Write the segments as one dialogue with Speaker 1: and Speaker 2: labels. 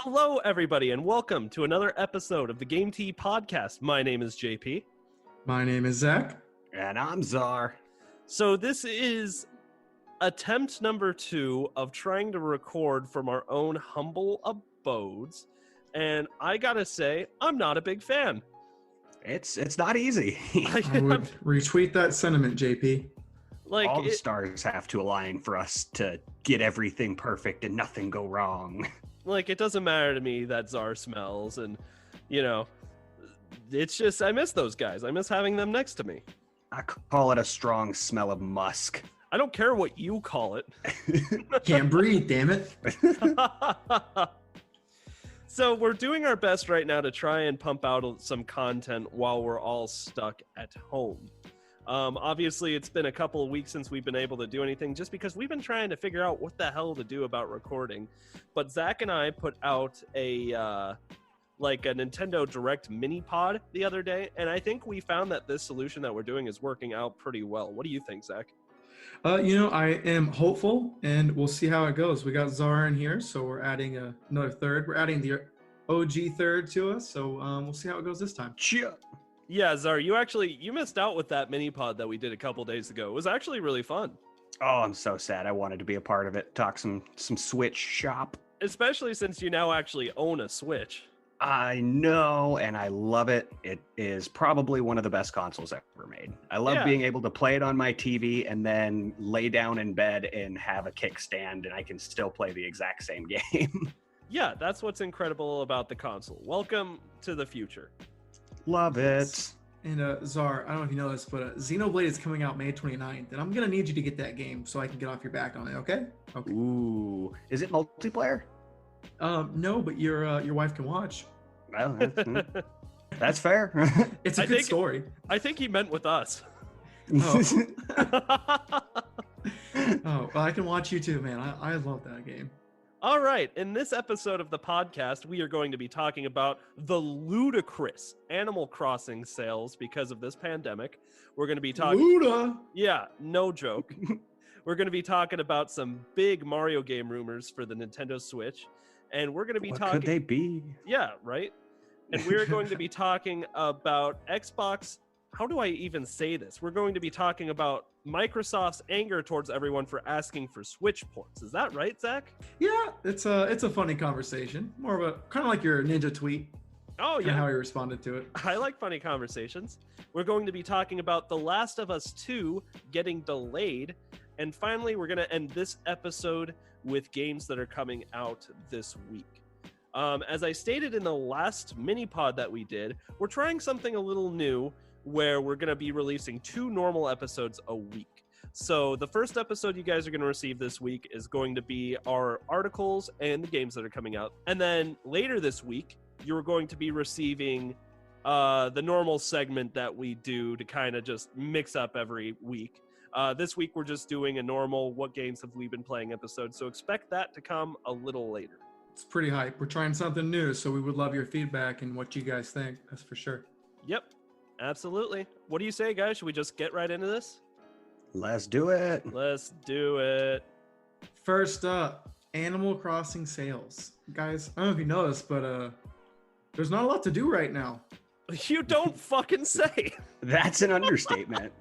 Speaker 1: Hello, everybody, and welcome to another episode of the Game Tea Podcast. My name is JP.
Speaker 2: My name is Zach.
Speaker 3: And I'm Czar.
Speaker 1: So this is attempt number 2 of trying to record from our own humble abodes. And I gotta say, I'm not a big fan.
Speaker 3: It's not easy.
Speaker 2: I would retweet that sentiment, JP.
Speaker 1: Like
Speaker 3: all the stars have to align for us to get everything perfect and nothing go wrong.
Speaker 1: Like, it doesn't matter to me that Czar smells, and, you know, it's just, I miss those guys. I miss having them next to me.
Speaker 3: I call it a strong smell of musk.
Speaker 1: I don't care what you call it.
Speaker 2: Can't breathe, damn it.
Speaker 1: So we're doing our best right now to try and pump out some content while we're all stuck at home. Obviously, it's been a couple of weeks since we've been able to do anything just because we've been trying to figure out what the hell to do about recording. But Zach and I put out a Nintendo Direct mini pod the other day, and I think we found that this solution that we're doing is working out pretty well. What do you think, Zach?
Speaker 2: I am hopeful, and we'll see how it goes. We got Czar in here, so we're adding another third. We're adding the OG third to us, so we'll see how it goes this time.
Speaker 1: Yeah, Czar, you missed out with that mini pod that we did a couple days ago. It was actually really fun.
Speaker 3: Oh, I'm so sad. I wanted to be a part of it. Talk some Switch shop.
Speaker 1: Especially since you now actually own a Switch.
Speaker 3: I know, and I love it. It is probably one of the best consoles ever made. I love being able to play it on my TV and then lay down in bed and have a kickstand, and I can still play the exact same game.
Speaker 1: Yeah, that's what's incredible about the console. Welcome to the future.
Speaker 3: Love it.
Speaker 2: And Czar, I don't know if you know this, but Xenoblade is coming out May 29th, and I'm going to need you to get that game so I can get off your back on it, okay? Okay.
Speaker 3: Ooh. Is it multiplayer?
Speaker 2: No, but your wife can watch.
Speaker 3: Well, that's fair.
Speaker 2: It's a good story.
Speaker 1: I think he meant with us.
Speaker 2: Oh. Oh, well, I can watch you too, man. I love that game.
Speaker 1: All right, in this episode of the podcast, we are going to be talking about the ludicrous Animal Crossing sales because of this pandemic. We're going to be talking...
Speaker 2: Luda!
Speaker 1: Yeah, no joke. We're going to be talking about some big Mario game rumors for the Nintendo Switch. And we're going to be
Speaker 3: what
Speaker 1: talking...
Speaker 3: could they be?
Speaker 1: Yeah, right? And we're going to be talking about Xbox... How do I even say this? We're going to be talking about Microsoft's anger towards everyone for asking for Switch ports. Is that right, Zach?
Speaker 2: Yeah, it's a funny conversation. More of a kind of like your Ninja tweet.
Speaker 1: Oh, yeah.
Speaker 2: And how he responded to it.
Speaker 1: I like funny conversations. We're going to be talking about The Last of Us 2 getting delayed. And finally, we're going to end this episode with games that are coming out this week. As I stated in the last mini pod that we did, we're trying something a little new where we're going to be releasing 2 normal episodes a week. So the first episode you guys are going to receive this week is going to be our articles and the games that are coming out. And then later this week, you're going to be receiving the normal segment that we do to kind of just mix up every week. This week, we're just doing a normal What Games Have We Been Playing episode. So expect that to come a little later.
Speaker 2: It's pretty hype. We're trying something new, so we would love your feedback and what you guys think. That's for sure.
Speaker 1: Yep. Absolutely. What do you say, guys? Should we just get right into this?
Speaker 3: Let's do it.
Speaker 1: Let's do it.
Speaker 2: First up, Animal Crossing sales. Guys, I don't know if you know this, but there's not a lot to do right now.
Speaker 1: You don't fucking say.
Speaker 3: That's an understatement.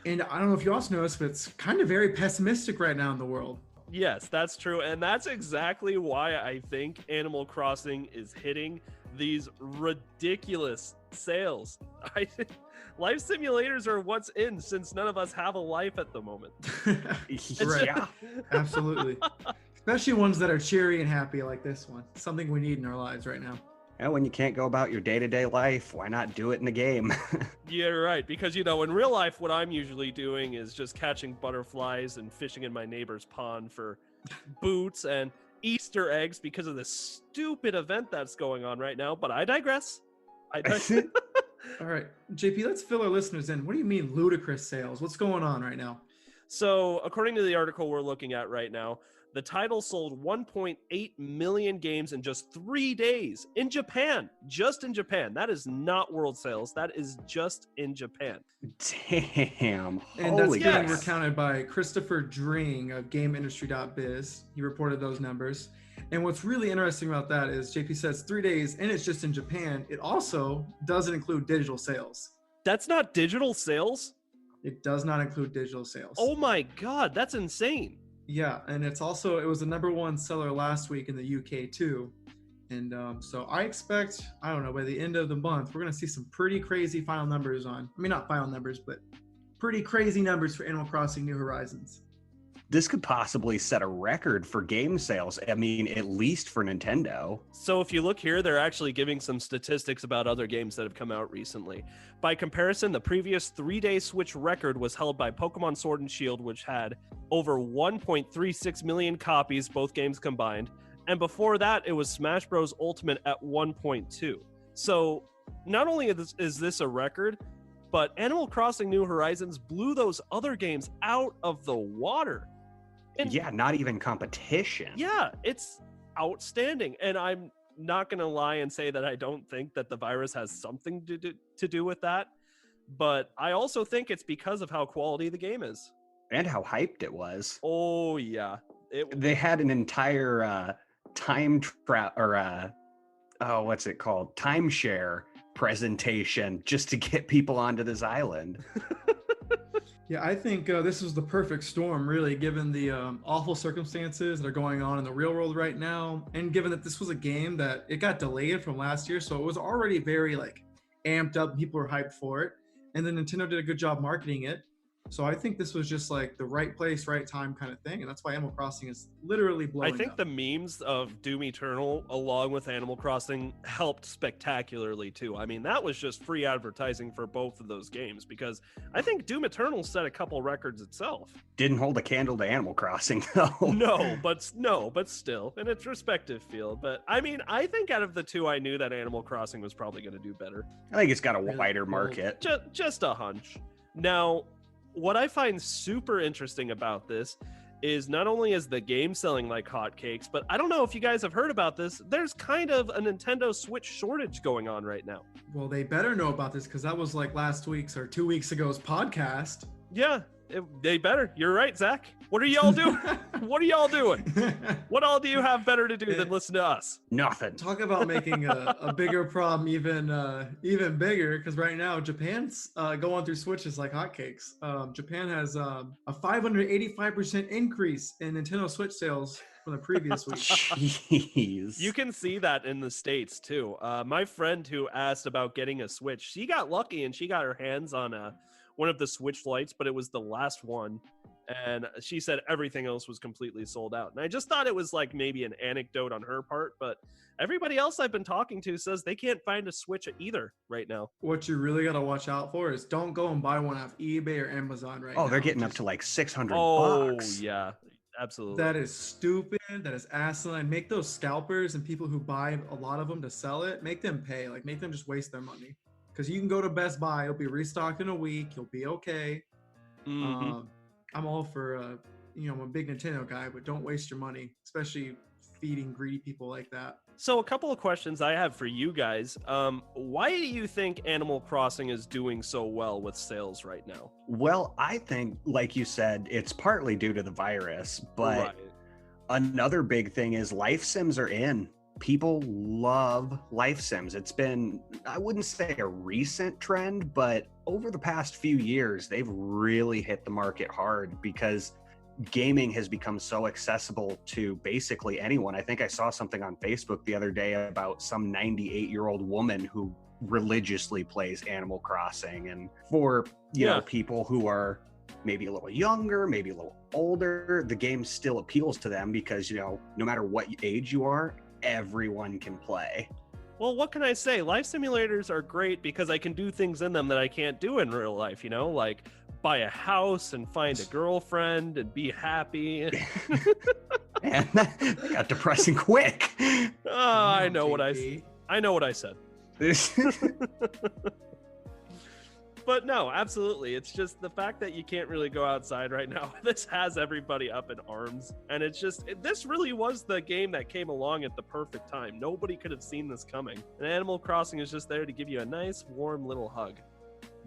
Speaker 2: And I don't know if you also noticed, but it's kind of very pessimistic right now in the world.
Speaker 1: Yes, that's true. And that's exactly why I think Animal Crossing is hitting these ridiculous sales. I think life simulators are what's in since none of us have a life at the moment.
Speaker 2: Right. Yeah, absolutely. Especially ones that are cheery and happy like this one. Something we need in our lives right now.
Speaker 3: And when you can't go about your day-to-day life, why not do it in the game?
Speaker 1: Yeah, right. Because, in real life, what I'm usually doing is just catching butterflies and fishing in my neighbor's pond for boots and Easter eggs because of this stupid event that's going on right now. But I digress.
Speaker 2: All right, JP, let's fill our listeners in. What do you mean ludicrous sales? What's going on right now?
Speaker 1: So, according to the article we're looking at right now, the title sold 1.8 million games in just 3 days in Japan. Just in Japan. That is not world sales. That is just in Japan.
Speaker 3: Damn.
Speaker 2: And that's being recounted by Christopher Dring of GameIndustry.biz. He reported those numbers. And what's really interesting about that is JP says 3 days and it's just in Japan. It also doesn't include digital sales.
Speaker 1: That's not digital sales?
Speaker 2: It does not include digital sales.
Speaker 1: Oh my God, that's insane.
Speaker 2: Yeah, and it was the #1 seller last week in the UK too. And so I expect, I don't know, by the end of the month, we're going to see some pretty crazy final numbers not final numbers, but pretty crazy numbers for Animal Crossing New Horizons.
Speaker 3: This could possibly set a record for game sales. I mean, at least for Nintendo.
Speaker 1: So if you look here, they're actually giving some statistics about other games that have come out recently. By comparison, the previous 3-day Switch record was held by Pokemon Sword and Shield, which had over 1.36 million copies, both games combined. And before that, it was Smash Bros. Ultimate at 1.2. So not only is this a record, but Animal Crossing New Horizons blew those other games out of the water. And
Speaker 3: yeah, not even competition.
Speaker 1: yeah, it's outstanding. And I'm not going to lie and say that I don't think that the virus has something to do with that. But I also think it's because of how quality the game is.
Speaker 3: And how hyped it was.
Speaker 1: Oh, yeah.
Speaker 3: They had an entire timeshare presentation just to get people onto this island.
Speaker 2: Yeah, I think this was the perfect storm, really, given the awful circumstances that are going on in the real world right now, and given that this was a game that it got delayed from last year, so it was already very amped up. People were hyped for it, and then Nintendo did a good job marketing it. So I think this was just the right place, right time kind of thing, and that's why Animal Crossing is literally blowing
Speaker 1: up. I think
Speaker 2: up.
Speaker 1: the memes of Doom Eternal along with Animal Crossing helped spectacularly too. I mean, that was just free advertising for both of those games, because I think Doom Eternal set a couple records itself.
Speaker 3: Didn't hold a candle to Animal Crossing though.
Speaker 1: No, but still in its respective field. But I mean, I think out of the two, I knew that Animal Crossing was probably going to do better.
Speaker 3: I think it's got a wider market.
Speaker 1: Just a hunch. Now, what I find super interesting about this is not only is the game selling like hotcakes, but I don't know if you guys have heard about this. There's kind of a Nintendo Switch shortage going on right now.
Speaker 2: Well, they better know about this because that was last week's or 2 weeks ago's podcast.
Speaker 1: Yeah, they better. You're right, Zach. What are y'all doing? What are y'all doing? What all do you have better to do than listen to us?
Speaker 3: Nothing.
Speaker 2: Talk about making a bigger problem even bigger, because right now Japan's going through Switches like hotcakes. Japan has a 585% increase in Nintendo Switch sales from the previous week.
Speaker 3: Jeez.
Speaker 1: You can see that in the States too. My friend who asked about getting a Switch, she got lucky and she got her hands on one of the Switch Lights, but it was the last one. And she said everything else was completely sold out. And I just thought it was maybe an anecdote on her part, but everybody else I've been talking to says they can't find a Switch either right now.
Speaker 2: What you really got to watch out for is don't go and buy one off eBay or Amazon right now.
Speaker 3: Oh, they're getting up to $600.
Speaker 1: Oh, yeah, absolutely.
Speaker 2: That is stupid. That is asinine. Make those scalpers and people who buy a lot of them to sell it, make them pay. Make them just waste their money. Because you can go to Best Buy, it'll be restocked in a week. You'll be okay.
Speaker 1: Mm-hmm.
Speaker 2: I'm all for, I'm a big Nintendo guy, but don't waste your money, especially feeding greedy people like that.
Speaker 1: So a couple of questions I have for you guys. Why do you think Animal Crossing is doing so well with sales right now?
Speaker 3: Well, I think, like you said, it's partly due to the virus, but another big thing is life sims are in. People love life sims. It's been, I wouldn't say a recent trend, but over the past few years, they've really hit the market hard because gaming has become so accessible to basically anyone. I think I saw something on Facebook the other day about some 98-year-old woman who religiously plays Animal Crossing. And for, you know, people who are maybe a little younger, maybe a little older, the game still appeals to them because, no matter what age you are, everyone can play.
Speaker 1: Well, what can I say? Life simulators are great because I can do things in them that I can't do in real life, like buy a house and find a girlfriend and be happy.
Speaker 3: Man, that got depressing quick.
Speaker 1: I know what I said. But no, absolutely. It's just the fact that you can't really go outside right now. This has everybody up in arms. And it's just, this really was the game that came along at the perfect time. Nobody could have seen this coming. And Animal Crossing is just there to give you a nice, warm little hug.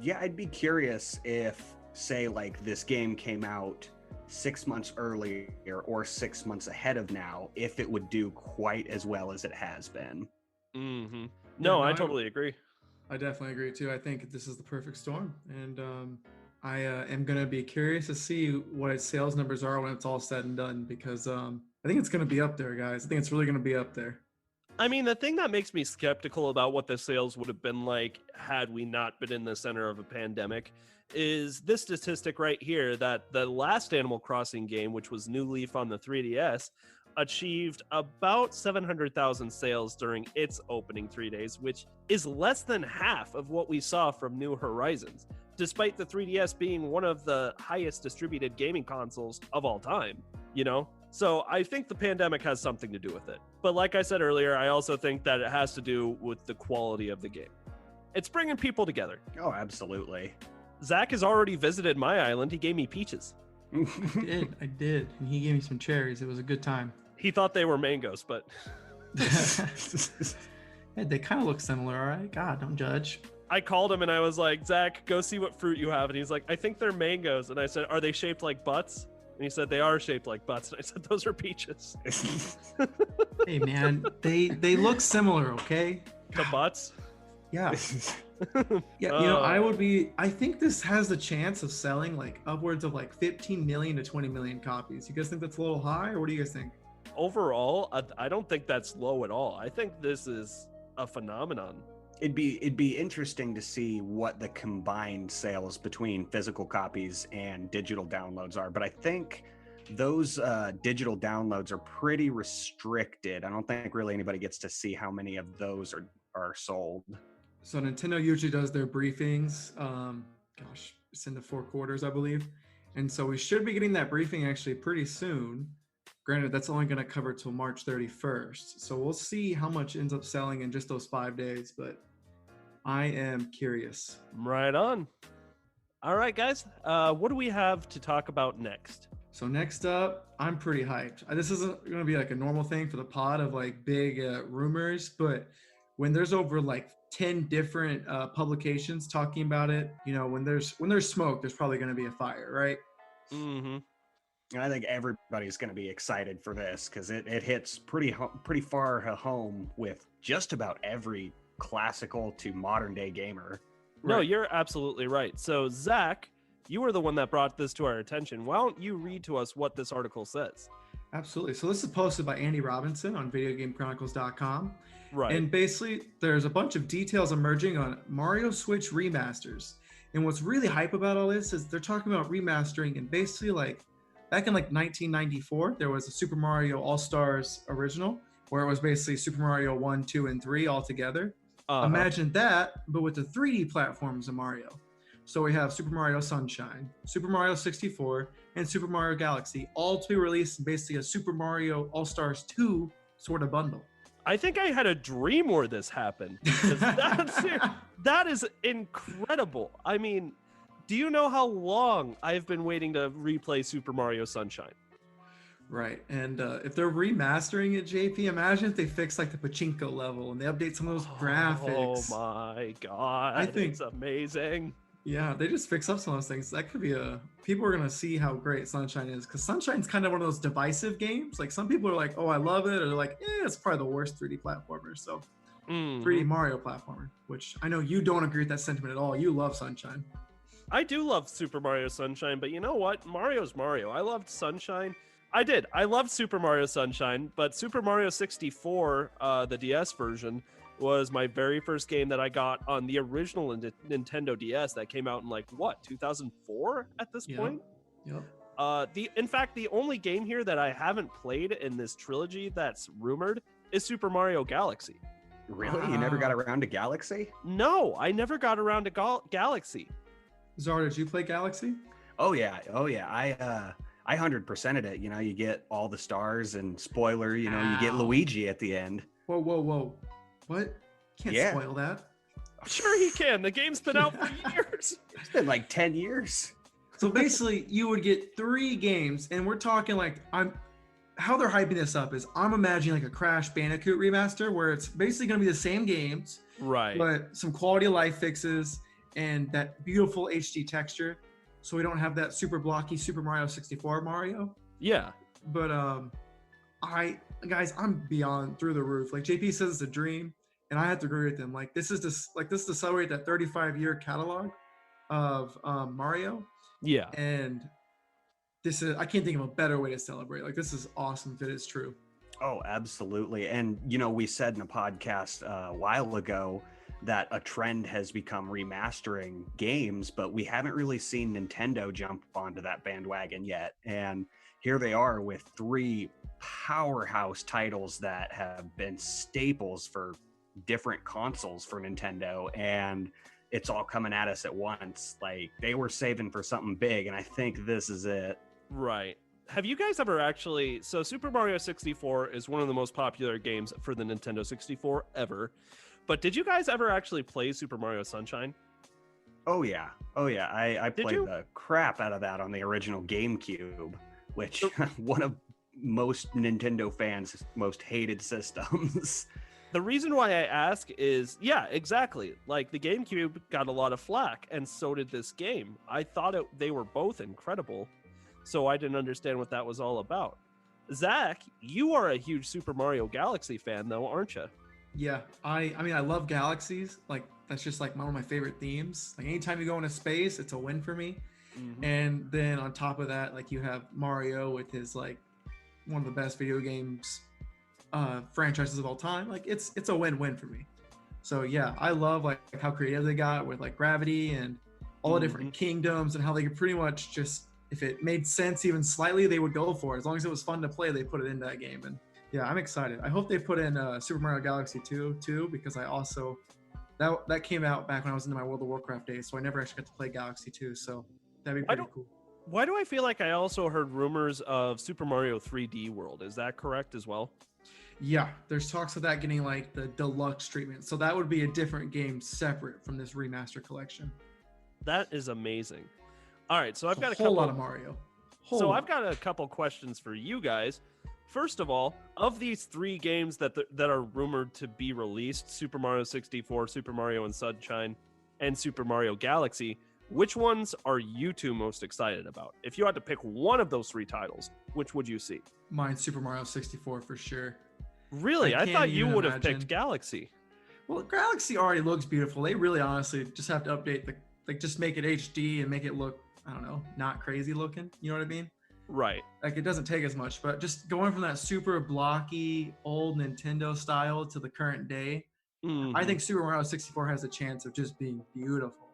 Speaker 3: Yeah, I'd be curious if, say, this game came out 6 months earlier or 6 months ahead of now if it would do quite as well as it has been.
Speaker 1: Mm-hmm.
Speaker 2: No,
Speaker 1: No, I totally agree.
Speaker 2: I definitely agree too. I think this is the perfect storm, and I am gonna be curious to see what its sales numbers are when it's all said and done, because I think it's gonna be up there, guys. I think it's really gonna be up there.
Speaker 1: I mean, the thing that makes me skeptical about what the sales would have been like had we not been in the center of a pandemic is this statistic right here that the last Animal Crossing game, which was New Leaf on the 3DS, achieved about 700,000 sales during its opening 3 days, which is less than half of what we saw from New Horizons, despite the 3DS being one of the highest distributed gaming consoles of all time, you know? So I think the pandemic has something to do with it. But like I said earlier, I also think that it has to do with the quality of the game. It's bringing people together.
Speaker 3: Oh, absolutely.
Speaker 1: Zach has already visited my island. He gave me peaches.
Speaker 2: I did. And he gave me some cherries. It was a good time.
Speaker 1: He thought they were mangoes, but
Speaker 2: Yeah, they kind of look similar, all right? God, don't judge.
Speaker 1: I called him and I was like, Zach, go see what fruit you have. And he's like, I think they're mangoes. And I said, are they shaped like butts? And he said, they are shaped like butts. And I said, those are peaches.
Speaker 2: Hey, man, they look similar, okay?
Speaker 1: The butts?
Speaker 2: Yeah. Yeah, I think this has the chance of selling like upwards of like 15 million to 20 million copies. You guys think that's a little high, or what do you guys think?
Speaker 1: Overall, I don't think that's low at all. I think this is a phenomenon.
Speaker 3: It'd be interesting to see what the combined sales between physical copies and digital downloads are, but I think those digital downloads are pretty restricted. I don't think really anybody gets to see how many of those are sold.
Speaker 2: So Nintendo usually does their briefings. It's in the 4 quarters, I believe. And so we should be getting that briefing actually pretty soon. Granted, that's only going to cover till March 31st. So we'll see how much ends up selling in just those 5 days. But I am curious.
Speaker 1: Right on. All right, guys. What do we have to talk about next?
Speaker 2: So next up, I'm pretty hyped. This isn't going to be like a normal thing for the pod of like big rumors, but when there's over like 10 different publications talking about it, you know, when there's smoke, there's probably going to be a fire, right?
Speaker 1: Mm-hmm.
Speaker 3: And I think everybody's going to be excited for this because it hits pretty far home with just about every classical to modern day gamer.
Speaker 1: No,
Speaker 2: Right.
Speaker 1: you're absolutely right. So, Zach, you were the one that brought this to our attention. Why don't you read to us what this article says?
Speaker 2: Absolutely. So this is posted by Andy Robinson on videogamechronicles.com.
Speaker 1: Right.
Speaker 2: And basically, there's a bunch of details emerging on Mario Switch remasters. And what's really hype about all this is they're talking about remastering, and basically like back in like 1994, there was a Super Mario All-Stars original where it was basically Super Mario 1, 2, and 3 all together. Imagine that, but with the 3D platforms of Mario. So we have Super Mario Sunshine, Super Mario 64, and Super Mario Galaxy, all to be released in basically a Super Mario All-Stars 2 sort of bundle.
Speaker 1: I think I had a dream where this happened. That is incredible. I mean, do you know how long I've been waiting to replay Super Mario Sunshine?
Speaker 2: Right, and if they're remastering it, JP, imagine if they fix like the pachinko level and they update some of those graphics.
Speaker 1: Oh my god,
Speaker 2: I think
Speaker 1: it's amazing.
Speaker 2: Yeah, they just fix up some of those things. That could be people are gonna see how great Sunshine is, because Sunshine's kind of one of those divisive games. Like some people are like, oh, I love it, or they're like, it's probably the worst 3D platformer. So 3D Mario platformer, which I know you don't agree with that sentiment at all. You love Sunshine. I
Speaker 1: do love Super Mario Sunshine, but you know what? Mario's Mario. I loved Sunshine. I loved Super Mario Sunshine, but Super Mario 64, the DS version, was my very first game that I got on the original Nintendo DS that came out in 2004 at this point?
Speaker 2: Yep.
Speaker 1: In fact, the only game here that I haven't played in this trilogy that's rumored is Super Mario Galaxy.
Speaker 3: Really? You never got around to Galaxy?
Speaker 1: No, I never got around to Galaxy.
Speaker 2: Zara, did you play Galaxy?
Speaker 3: Oh yeah. I 100%ed it. You know, you get all the stars, and spoiler, you get Luigi at the end.
Speaker 2: Whoa. What? Can't spoil that.
Speaker 1: Sure he can. The game's been out for years.
Speaker 3: It's been like 10 years.
Speaker 2: So basically, you would get 3 games, and we're talking how they're hyping this up is I'm imagining like a Crash Bandicoot remaster where it's basically going to be the same games,
Speaker 1: right?
Speaker 2: But some quality of life fixes and that beautiful HD texture. so we don't have that super blocky Super Mario 64 Mario.
Speaker 1: Yeah.
Speaker 2: But I'm beyond through the roof. Like JP says, it's a dream, and I have to agree with him. Like this is to celebrate that 35-year catalog of Mario.
Speaker 1: Yeah.
Speaker 2: And I can't think of a better way to celebrate. Like this is awesome if it is true.
Speaker 3: Oh, absolutely. And, we said in a podcast a while ago that a trend has become remastering games, but we haven't really seen Nintendo jump onto that bandwagon yet. And here they are with 3 powerhouse titles that have been staples for different consoles for Nintendo. And it's all coming at us at once. Like they were saving for something big, and I think this is it.
Speaker 1: Right. Have you guys ever actually... So Super Mario 64 is one of the most popular games for the Nintendo 64 ever. But did you guys ever actually play Super Mario Sunshine?
Speaker 3: Oh, yeah. I played the crap out of that on the original GameCube, which one of most Nintendo fans' most hated systems.
Speaker 1: The reason why I ask is, yeah, exactly. Like the GameCube got a lot of flack, and so did this game. I thought they were both incredible. So I didn't understand what that was all about. Zach, you are a huge Super Mario Galaxy fan, though, aren't you?
Speaker 2: Yeah, I mean, I love galaxies. Like that's just like one of my favorite themes. Like anytime you go into space, it's a win for me. Mm-hmm. And then on top of that, like you have Mario with his like one of the best video games franchises of all time. Like it's a win-win for me. So yeah, I love like how creative they got with like gravity and all the different kingdoms and how they could pretty much just, if it made sense even slightly, they would go for it. As long as it was fun to play, they put it in that game. And yeah, I'm excited. I hope they put in Super Mario Galaxy 2 too, because I also that came out back when I was into my World of Warcraft days, so I never actually got to play Galaxy 2. So that'd be pretty cool.
Speaker 1: Why do I feel like I also heard rumors of Super Mario 3D World? Is that correct as well?
Speaker 2: Yeah, there's talks of that getting like the deluxe treatment. So that would be a different game separate from this remaster collection.
Speaker 1: That is amazing. All right, so I've got a
Speaker 2: whole lot of Mario.
Speaker 1: I've got a couple questions for you guys. First of all, of these 3 games that are rumored to be released, Super Mario 64, Super Mario and Sunshine, and Super Mario Galaxy, which ones are you 2 most excited about? If you had to pick one of those 3 titles, which would you see?
Speaker 2: Mine's Super Mario 64 for sure.
Speaker 1: Really? I thought you would have picked Galaxy.
Speaker 2: Well, Galaxy already looks beautiful. They really honestly just have to update just make it HD and make it look, I don't know, not crazy looking. You know what I mean?
Speaker 1: Right.
Speaker 2: Like it doesn't take as much, but just going from that super blocky old Nintendo style to the current day, I think Super Mario 64 has a chance of just being beautiful.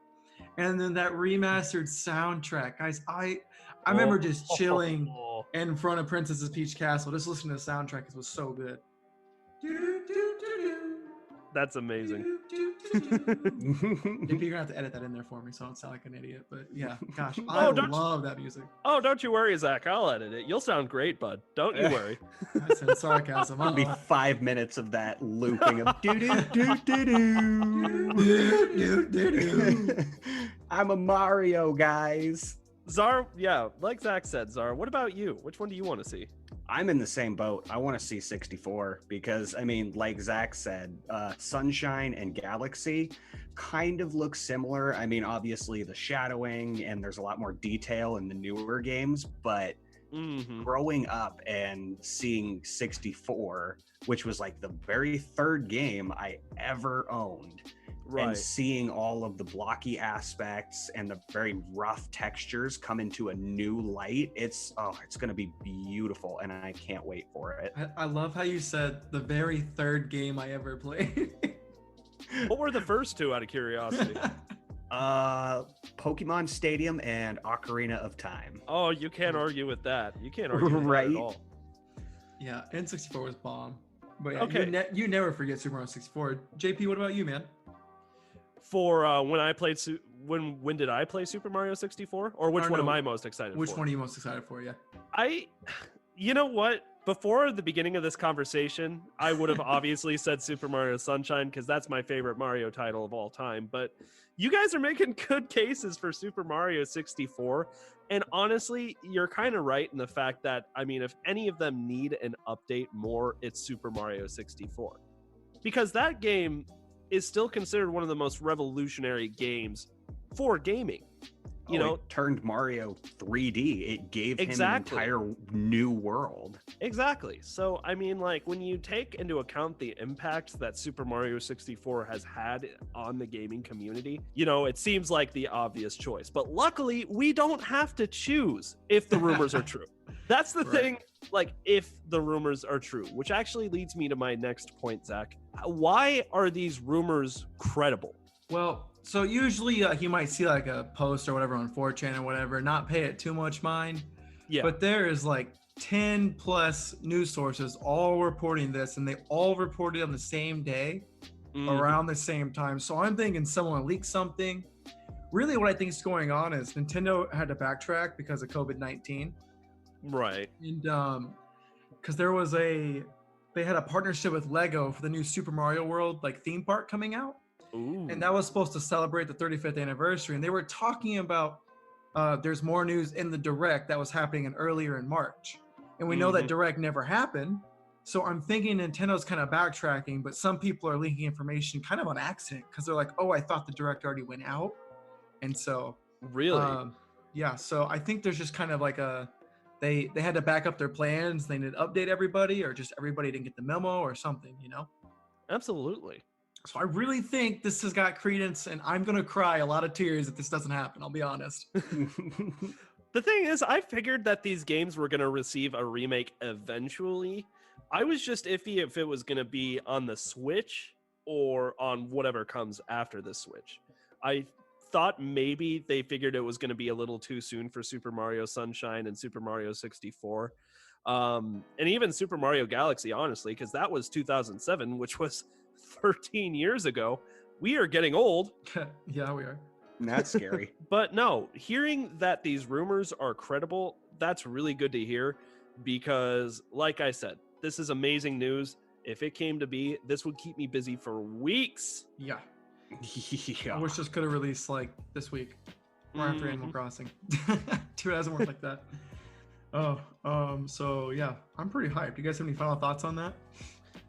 Speaker 2: And then that remastered soundtrack, guys, I remember just chilling in front of Princess Peach Castle, just listening to the soundtrack. It was so good.
Speaker 1: That's amazing.
Speaker 2: You're gonna have to edit that in there for me so I don't sound like an idiot. But yeah, gosh, I love that music.
Speaker 1: Oh, don't you worry, Zach. I'll edit it. You'll sound great, bud. Don't you worry.
Speaker 2: I said sarcasm.
Speaker 3: It'll be 5 minutes of that looping of I'm a Mario, guys.
Speaker 1: Zar, yeah, like Zach said, Zar, what about you? Which one do you want to see?
Speaker 3: I'm in the same boat. I want to see 64 because, I mean, like Zach said, Sunshine and Galaxy kind of look similar. I mean, obviously the shadowing and there's a lot more detail in the newer games, but growing up and seeing 64, which was like the very 3rd game I ever owned, and seeing all of the blocky aspects and the very rough textures come into a new light, it's going to be beautiful, and I can't wait for it.
Speaker 2: I love how you said the very 3rd game I ever played.
Speaker 1: What were the first 2 out of curiosity?
Speaker 3: Pokemon Stadium and Ocarina of Time.
Speaker 1: Oh, you can't argue with that. You can't argue with that at all.
Speaker 2: Yeah, N64 was bomb. But yeah, you never forget Super Mario 64. JP, what about you, man?
Speaker 1: For when I played, when did I play Super Mario 64? Or which one am I most excited for?
Speaker 2: Which one are you most excited for? Yeah.
Speaker 1: You know what? Before the beginning of this conversation, I would have obviously said Super Mario Sunshine because that's my favorite Mario title of all time. But you guys are making good cases for Super Mario 64. And honestly, you're kind of right in the fact that, I mean, if any of them need an update more, it's Super Mario 64. Because that game is still considered one of the most revolutionary games for gaming. You know,
Speaker 3: it turned Mario 3D. It gave
Speaker 1: Exactly.
Speaker 3: him an entire new world.
Speaker 1: Exactly. So, I mean, like, when you take into account the impact that Super Mario 64 has had on the gaming community, you know, it seems like the obvious choice. But luckily, we don't have to choose if the rumors are true. That's the thing, like, if the rumors are true, which actually leads me to my next point, Zach. Why are these rumors credible?
Speaker 2: Well, so usually you might see like a post or whatever on 4chan or whatever, not pay it too much mind.
Speaker 1: Yeah.
Speaker 2: But there is like 10 plus news sources all reporting this, and they all reported on the same day around the same time. So I'm thinking someone leaked something. Really, what I think is going on is Nintendo had to backtrack because of COVID-19.
Speaker 1: Right.
Speaker 2: And because they had a partnership with Lego for the new Super Mario World like theme park coming out.
Speaker 1: Ooh.
Speaker 2: And that was supposed to celebrate the 35th anniversary. And they were talking about there's more news in the Direct that was happening earlier in March. And we know that Direct never happened. So I'm thinking Nintendo's kind of backtracking, but some people are leaking information kind of on accident because they're like, oh, I thought the Direct already went out. And so
Speaker 1: Really?
Speaker 2: yeah, so I think there's just kind of like they had to back up their plans. They need to update everybody, or just everybody didn't get the memo or something, you know?
Speaker 1: Absolutely.
Speaker 2: So I really think this has got credence, and I'm going to cry a lot of tears if this doesn't happen. I'll be honest.
Speaker 1: The thing is, I figured that these games were going to receive a remake eventually. I was just iffy if it was going to be on the Switch or on whatever comes after the Switch. I thought maybe they figured it was going to be a little too soon for Super Mario Sunshine and Super Mario 64. And even Super Mario Galaxy, honestly, because that was 2007, which was 13 years ago. We are getting old.
Speaker 2: Yeah, we are.
Speaker 3: That's scary.
Speaker 1: But no, hearing that these rumors are credible, that's really good to hear because, like I said, this is amazing news. If it came to be, this would keep me busy for weeks.
Speaker 2: Yeah.
Speaker 3: Yeah.
Speaker 2: I wish this could have released like this week or after Animal Crossing. It hasn't worked like that. So yeah, I'm pretty hyped. You guys have any final thoughts on that?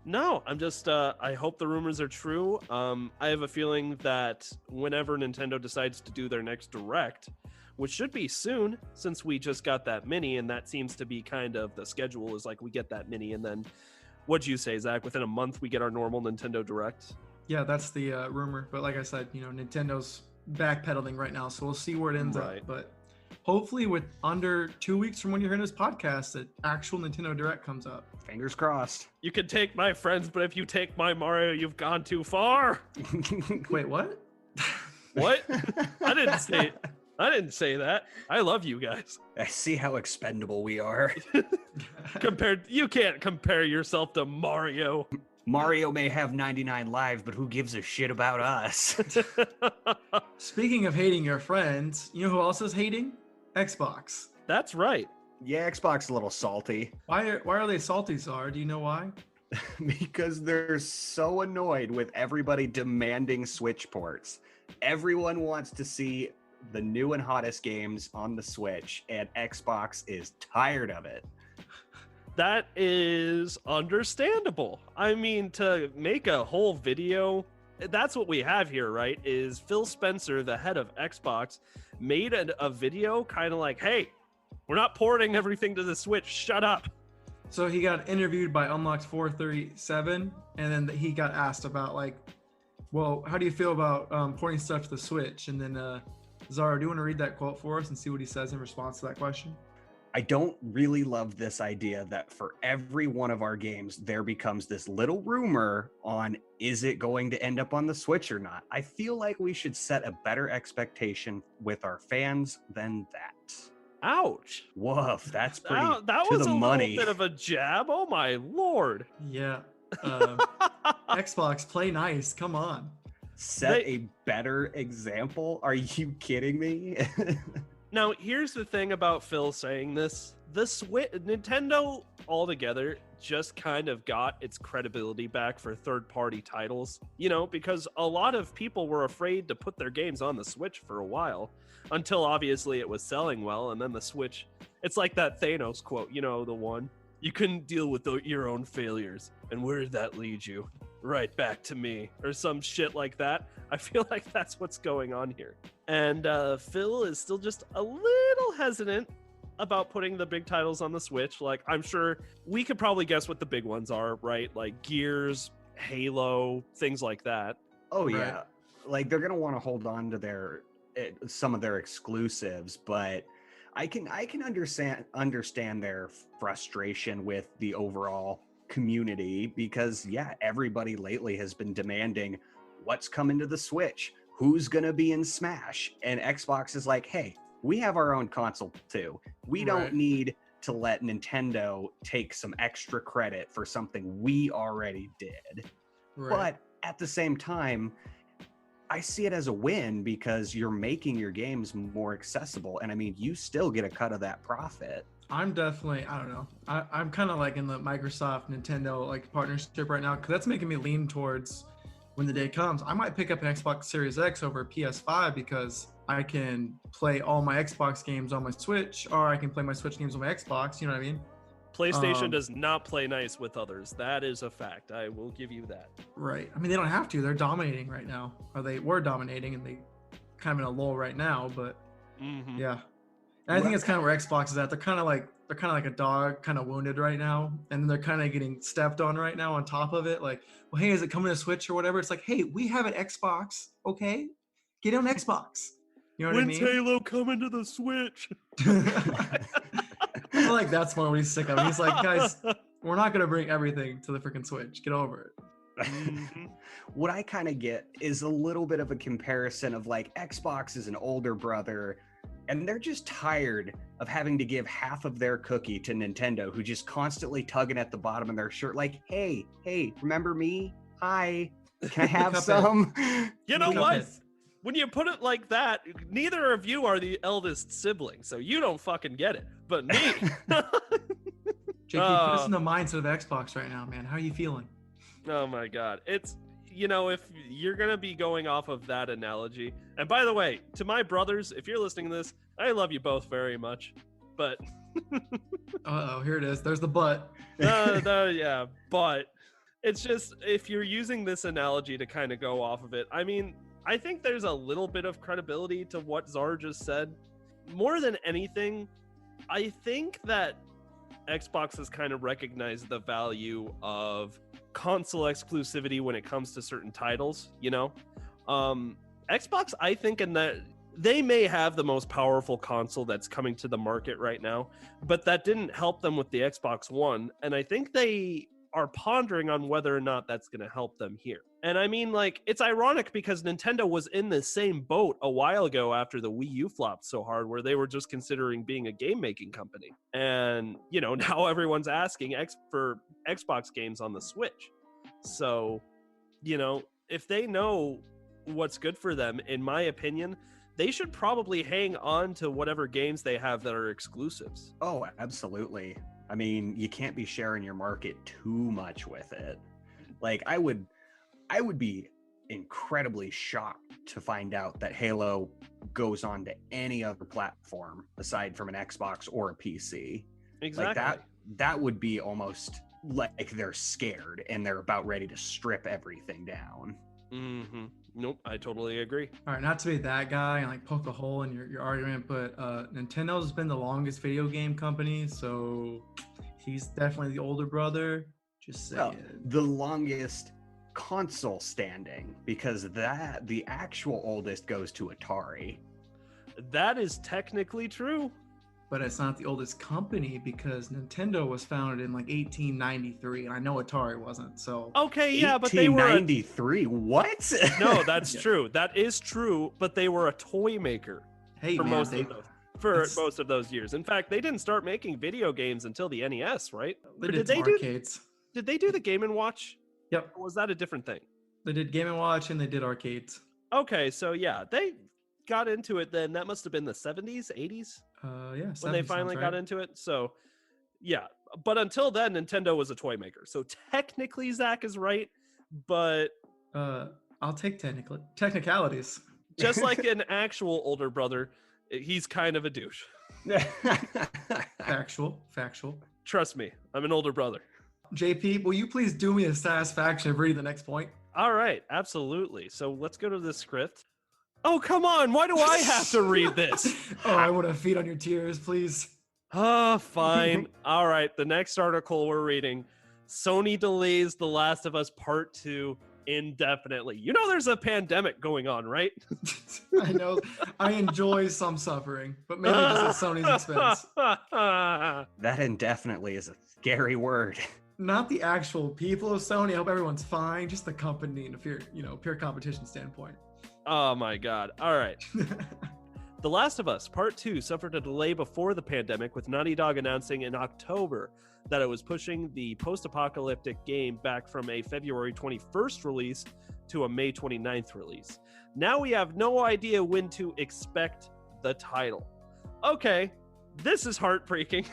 Speaker 1: No, I'm just, I hope the rumors are true. I have a feeling that whenever Nintendo decides to do their next Direct, which should be soon, since we just got that mini, and that seems to be kind of the schedule is like we get that mini, and then what'd you say, Zach? Within a month, we get our normal Nintendo Direct?
Speaker 2: Yeah, that's the rumor. But like I said, you know, Nintendo's backpedaling right now, so we'll see where it ends up. But hopefully with under 2 weeks from when you're hearing this podcast, the actual Nintendo Direct comes up.
Speaker 3: Fingers crossed.
Speaker 1: You can take my friends, but if you take my Mario, you've gone too far.
Speaker 2: Wait, what?
Speaker 1: What? I didn't say that. I love you guys.
Speaker 3: I see how expendable we are.
Speaker 1: You can't compare yourself to Mario.
Speaker 3: Mario may have 99 lives, but who gives a shit about us?
Speaker 2: Speaking of hating your friends, you know who else is hating? Xbox.
Speaker 1: That's right.
Speaker 3: Yeah, Xbox a little salty.
Speaker 2: Why are they salty, Czar? Do you know why?
Speaker 3: Because they're so annoyed with everybody demanding Switch ports. Everyone wants to see the new and hottest games on the Switch, and Xbox is tired of it.
Speaker 1: That is understandable. I mean, to make a whole video, that's what we have here, right? Is Phil Spencer, the head of Xbox, made a video kind of like, hey, we're not porting everything to the Switch. Shut up.
Speaker 2: So he got interviewed by Unlocked 437, and then he got asked about like, well, how do you feel about porting stuff to the Switch? And then Zara, do you want to read that quote for us and see what he says in response to that question?
Speaker 3: I don't really love this idea that for every one of our games, there becomes this little rumor on, is it going to end up on the Switch or not? I feel like we should set a better expectation with our fans than that.
Speaker 1: Ouch.
Speaker 3: Woof, that's pretty
Speaker 1: that
Speaker 3: to
Speaker 1: was
Speaker 3: the
Speaker 1: a
Speaker 3: money.
Speaker 1: little bit of a jab. Oh my lord.
Speaker 2: Yeah. Xbox, play nice. Come on.
Speaker 3: Set a better example? Are you kidding me?
Speaker 1: Now, here's the thing about Phil saying this. The Switch, Nintendo altogether just kind of got its credibility back for third-party titles, you know, because a lot of people were afraid to put their games on the Switch for a while, until obviously it was selling well, and then the Switch, it's like that Thanos quote, you know, the one, You couldn't deal with your own failures. And where did that lead you? Right back to me. Or some shit like that. I feel like that's what's going on here. And Phil is still just a little hesitant about putting the big titles on the Switch. Like, I'm sure we could probably guess what the big ones are, right? Like Gears, Halo, things like that.
Speaker 3: Oh,
Speaker 2: Right.
Speaker 3: yeah. Like, they're going to want to hold on to some of their exclusives, but I can understand their frustration with the overall community because, yeah, everybody lately has been demanding what's coming to the Switch, who's going to be in Smash, and Xbox is like, hey, we have our own console too. We don't need to let Nintendo take some extra credit for something we already did.
Speaker 2: Right.
Speaker 3: But at the same time, I see it as a win because you're making your games more accessible. And I mean, you still get a cut of that profit.
Speaker 2: I'm definitely, I don't know. I'm kind of like in the Microsoft Nintendo like partnership right now because that's making me lean towards when the day comes. I might pick up an Xbox Series X over a PS5 because I can play all my Xbox games on my Switch, or I can play my Switch games on my Xbox. You know what I mean?
Speaker 1: PlayStation does not play nice with others. That is a fact. I will give you that.
Speaker 2: Right. I mean, they don't have to. They're dominating right now. Or they were dominating, and they kind of in a lull right now. But yeah, and I think it's kind of where Xbox is at. They're kind of like a dog, kind of wounded right now, and they're kind of getting stepped on right now. On top of it, like, well, hey, is it coming to Switch or whatever? It's like, hey, we have an Xbox. Okay, get on Xbox. You know what I mean?
Speaker 1: When's Halo coming to the Switch?
Speaker 2: I feel like that's what he's sick of. He's like, guys, we're not gonna bring everything to the freaking Switch. Get over it.
Speaker 3: What I kind of get is a little bit of a comparison of like Xbox is an older brother and they're just tired of having to give half of their cookie to Nintendo, who just constantly tugging at the bottom of their shirt like, hey, remember me? Hi, can I have some?
Speaker 1: You know what? When you put it like that, neither of you are the eldest sibling, so you don't fucking get it. But me.
Speaker 2: Jake, you put us in the mindset of Xbox right now, man. How are you feeling?
Speaker 1: Oh my God. It's, if you're going to be going off of that analogy, and by the way, to my brothers, if you're listening to this, I love you both very much, but.
Speaker 2: Uh-oh, here it is. There's the but.
Speaker 1: Yeah, but it's just, if you're using this analogy to kind of go off of it, I mean, I think there's a little bit of credibility to what Czar just said. More than anything, I think that Xbox has kind of recognized the value of console exclusivity when it comes to certain titles, Xbox, I think, in that they may have the most powerful console that's coming to the market right now, but that didn't help them with the Xbox One, and I think they are pondering on whether or not that's going to help them here. And I mean, like, it's ironic because Nintendo was in the same boat a while ago after the Wii U flopped so hard, where they were just considering being a game making company. And, now everyone's asking for Xbox games on the Switch. So, if they know what's good for them, in my opinion, they should probably hang on to whatever games they have that are exclusives.
Speaker 3: Oh, absolutely. I mean, you can't be sharing your market too much with it. Like, I would be incredibly shocked to find out that Halo goes on to any other platform aside from an Xbox or a PC.
Speaker 1: Exactly.
Speaker 3: Like that would be almost like they're scared and they're about ready to strip everything down.
Speaker 1: Mm-hmm. Nope, I totally agree.
Speaker 2: All right, not to be that guy and like poke a hole in your argument, but Nintendo's been the longest video game company, so he's definitely the older brother. Just saying.
Speaker 3: Well, the longest console standing, because the actual oldest goes to Atari.
Speaker 1: That is technically true.
Speaker 2: But it's not the oldest company because Nintendo was founded in like 1893, and I know Atari wasn't. So
Speaker 1: okay, yeah, but they were
Speaker 3: 1893. What?
Speaker 1: No, that's true. That is true. But they were a toy maker most of those years. In fact, they didn't start making video games until the NES, right?
Speaker 2: They did arcades.
Speaker 1: Did they do the Game & Watch?
Speaker 2: Yep.
Speaker 1: Or was that a different thing?
Speaker 2: They did Game & Watch and they did arcades.
Speaker 1: Okay, so yeah, they got into it then. That must have been the 70s, 80s?
Speaker 2: Yeah,
Speaker 1: when they finally got into it. So yeah, but until then, Nintendo was a toy maker. So technically Zach is right, but
Speaker 2: I'll take technicalities.
Speaker 1: Just like an actual older brother, he's kind of a douche.
Speaker 2: Factual.
Speaker 1: Trust me, I'm an older brother.
Speaker 2: JP, will you please do me the satisfaction of reading the next point?
Speaker 1: All right, absolutely. So let's go to the script. Oh, come on. Why do I have to read this?
Speaker 2: Oh, I want to feed on your tears, please.
Speaker 1: Fine. All right, the next article we're reading. Sony delays The Last of Us Part 2 indefinitely. You know there's a pandemic going on, right?
Speaker 2: I know. I enjoy some suffering, but maybe just at Sony's expense.
Speaker 3: That indefinitely is a scary word.
Speaker 2: Not the actual people of Sony. I hope everyone's fine. Just the company and pure competition standpoint.
Speaker 1: Oh my God. All right. The Last of Us Part 2 suffered a delay before the pandemic, with Naughty Dog announcing in October that it was pushing the post-apocalyptic game back from a February 21st release to a May 29th release. Now we have no idea when to expect the title. Okay, this is heartbreaking.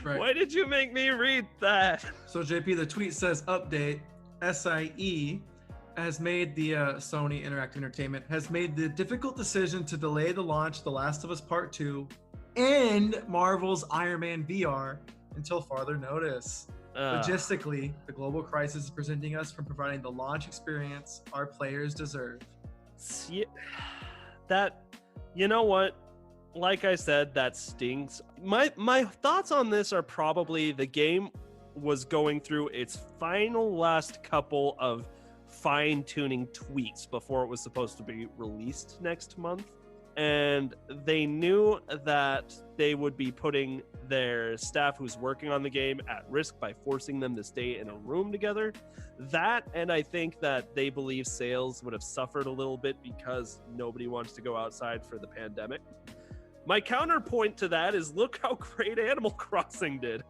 Speaker 2: Right.
Speaker 1: Why did you make me read that?
Speaker 2: So JP, the tweet says, update, SIE has made the Sony Interactive Entertainment has made the difficult decision to delay the launch of The Last of Us Part 2 and Marvel's Iron Man VR until farther notice. Logistically, the global crisis is preventing us from providing the launch experience our players deserve.
Speaker 1: See, you know what? Like I said, that stings. My thoughts on this are probably the game was going through its final last couple of fine-tuning tweaks before it was supposed to be released next month, and they knew that they would be putting their staff who's working on the game at risk by forcing them to stay in a room together. That, and I think that they believe sales would have suffered a little bit because nobody wants to go outside for the pandemic. My counterpoint to that is, look how great Animal Crossing did.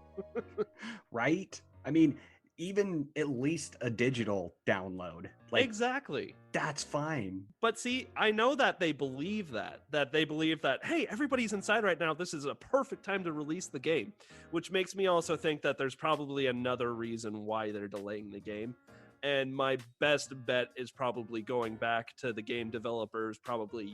Speaker 3: Right? I mean, even at least a digital download.
Speaker 1: Exactly.
Speaker 3: That's fine.
Speaker 1: But see, I know that they believe that they believe that, hey, everybody's inside right now. This is a perfect time to release the game, which makes me also think that there's probably another reason why they're delaying the game. And my best bet is probably going back to the game developers, probably,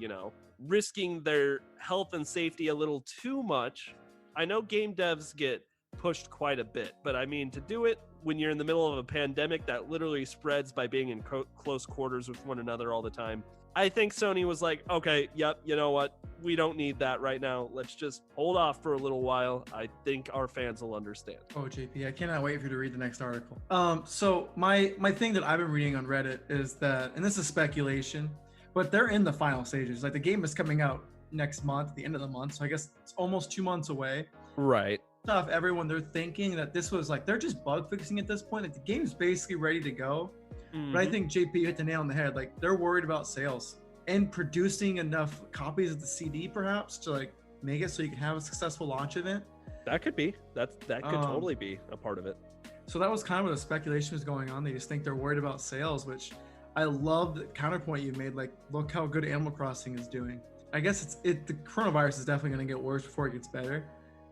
Speaker 1: risking their health and safety a little too much. I know game devs get pushed quite a bit, but I mean, to do it when you're in the middle of a pandemic that literally spreads by being in close quarters with one another all the time, I think Sony was like, okay, yep, you know what? We don't need that right now. Let's just hold off for a little while. I think our fans will understand.
Speaker 2: Oh, JP, I cannot wait for you to read the next article. So my thing that I've been reading on Reddit is that, and this is speculation, but they're in the final stages. Like, the game is coming out next month, the end of the month. So I guess it's almost 2 months away.
Speaker 1: Right.
Speaker 2: Everyone, they're thinking that this was like, they're just bug fixing at this point. Like, the game's basically ready to go. Mm-hmm. But I think JP hit the nail on the head. Like, they're worried about sales and producing enough copies of the CD perhaps to like make it so you can have a successful launch event.
Speaker 1: That could be. That could totally be a part of it.
Speaker 2: So that was kind of what the speculation was going on. They just think they're worried about sales, which I love the counterpoint you made. Like, look how good Animal Crossing is doing. I guess the coronavirus is definitely going to get worse before it gets better.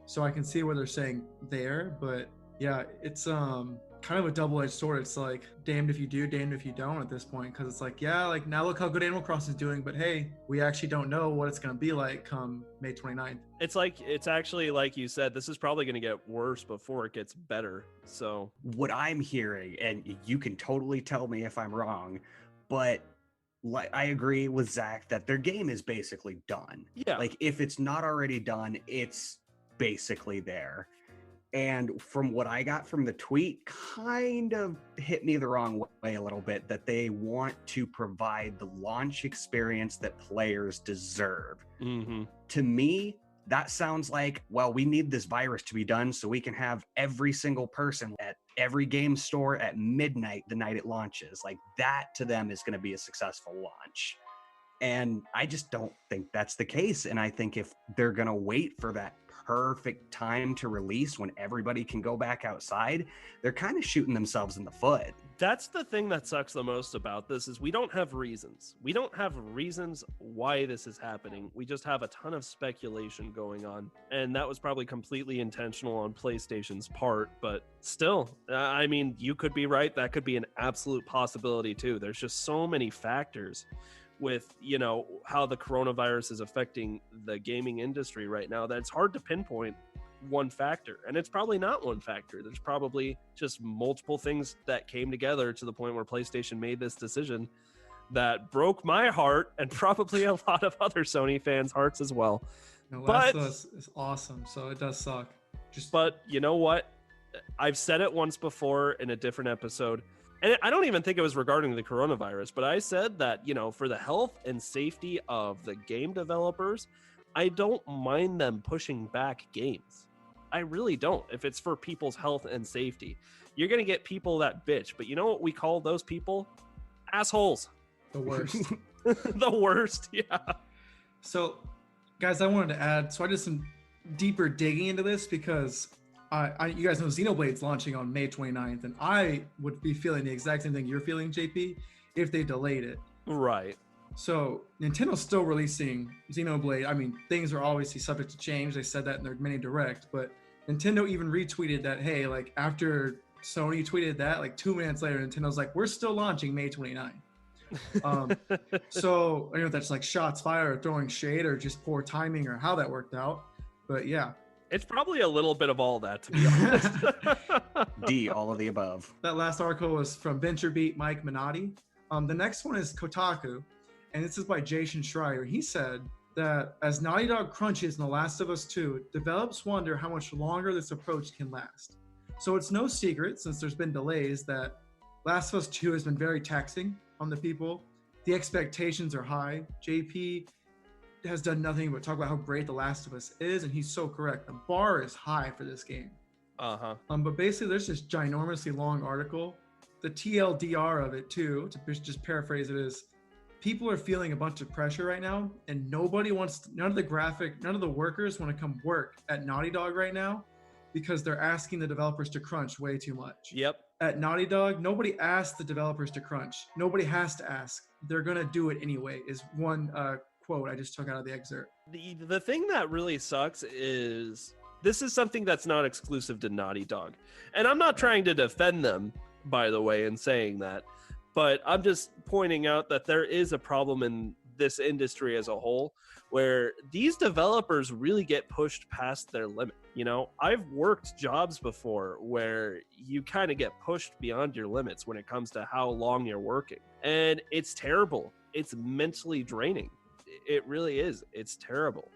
Speaker 2: So I can see what they're saying there, but yeah, it's kind of a double-edged sword. It's like damned if you do, damned if you don't at this point, because it's like, yeah, like now look how good Animal Crossing is doing, but hey, we actually don't know what it's going to be like come May 29th.
Speaker 1: It's actually like you said, this is probably going to get worse before it gets better. So
Speaker 3: what I'm hearing, and you can totally tell me if I'm wrong, but I agree with Zach that their game is basically done.
Speaker 1: Yeah.
Speaker 3: Like, if it's not already done, it's basically there. And from what I got from the tweet, kind of hit me the wrong way a little bit, that they want to provide the launch experience that players deserve.
Speaker 1: Mm-hmm.
Speaker 3: To me, that sounds like, well, we need this virus to be done so we can have every single person at every game store at midnight the night it launches. Like, that to them is going to be a successful launch. And I just don't think that's the case. And I think if they're going to wait for that perfect time to release when everybody can go back outside, they're kind of shooting themselves in the foot.
Speaker 1: That's the thing that sucks the most about this, is we don't have reasons. We don't have reasons why this is happening. We just have a ton of speculation going on. And that was probably completely intentional on PlayStation's part, but still, I mean, you could be right. That could be an absolute possibility too. There's just so many factors with, how the coronavirus is affecting the gaming industry right now that it's hard to pinpoint one factor, and it's probably not one factor. There's probably just multiple things that came together to the point where PlayStation made this decision that broke my heart and probably a lot of other Sony fans' hearts as well.
Speaker 2: No, Last of Us is awesome, so it does suck.
Speaker 1: But you know what? I've said it once before in a different episode, and I don't even think it was regarding the coronavirus, but I said that, for the health and safety of the game developers, I don't mind them pushing back games. I really don't. If it's for people's health and safety, you're going to get people that bitch. But you know what we call those people? Assholes.
Speaker 2: The worst.
Speaker 1: The worst, yeah.
Speaker 2: So, guys, I wanted to add, I did some deeper digging into this because you guys know Xenoblade's launching on May 29th, and I would be feeling the exact same thing you're feeling, JP, if they delayed it.
Speaker 1: Right.
Speaker 2: So Nintendo's still releasing Xenoblade. I mean, things are obviously subject to change. They said that in their mini direct, but Nintendo even retweeted that, hey, like after Sony tweeted that, like 2 minutes later, Nintendo's like, we're still launching May 29th. So I don't know if that's like shots fired or throwing shade or just poor timing or how that worked out. But yeah.
Speaker 1: It's probably a little bit of all that, to be honest.
Speaker 3: D, all of the above.
Speaker 2: That last article was from VentureBeat Mike Minotti. The next one is Kotaku, and this is by Jason Schreier. He said that as Naughty Dog crunches in The Last of Us 2, developers wonder how much longer this approach can last. So it's no secret, since there's been delays, that Last of Us 2 has been very taxing on the people. The expectations are high. JP has done nothing but talk about how great The Last of Us is, and he's so correct. The bar is high for this game. But basically, there's this ginormously long article. The TLDR of it, too, to just paraphrase it, is people are feeling a bunch of pressure right now, and none of the workers want to come work at Naughty Dog right now because they're asking the developers to crunch way too much.
Speaker 1: Yep.
Speaker 2: At Naughty Dog, nobody asked the developers to crunch. Nobody has to ask. They're going to do it anyway, is one quote I just took out of the excerpt.
Speaker 1: The thing that really sucks is this is something that's not exclusive to Naughty Dog. And I'm not trying to defend them, by the way, in saying that, but I'm just pointing out that there is a problem in this industry as a whole where these developers really get pushed past their limit. I've worked jobs before where you kind of get pushed beyond your limits when it comes to how long you're working. And it's terrible. It's mentally draining. It really is. It's terrible.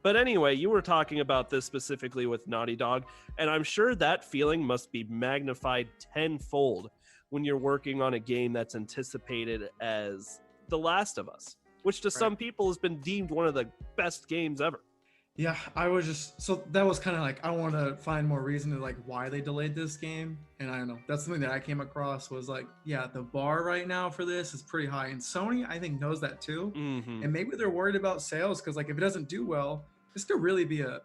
Speaker 1: But anyway, you were talking about this specifically with Naughty Dog, and I'm sure that feeling must be magnified tenfold when you're working on a game that's anticipated as The Last of Us, which to some people has been deemed one of the best games ever.
Speaker 2: Yeah, so that was kind of like, I want to find more reason to like why they delayed this game. And I don't know, that's something that I came across was like, yeah, the bar right now for this is pretty high. And Sony, I think, knows that too. Mm-hmm. And maybe they're worried about sales because like if it doesn't do well, this could really be a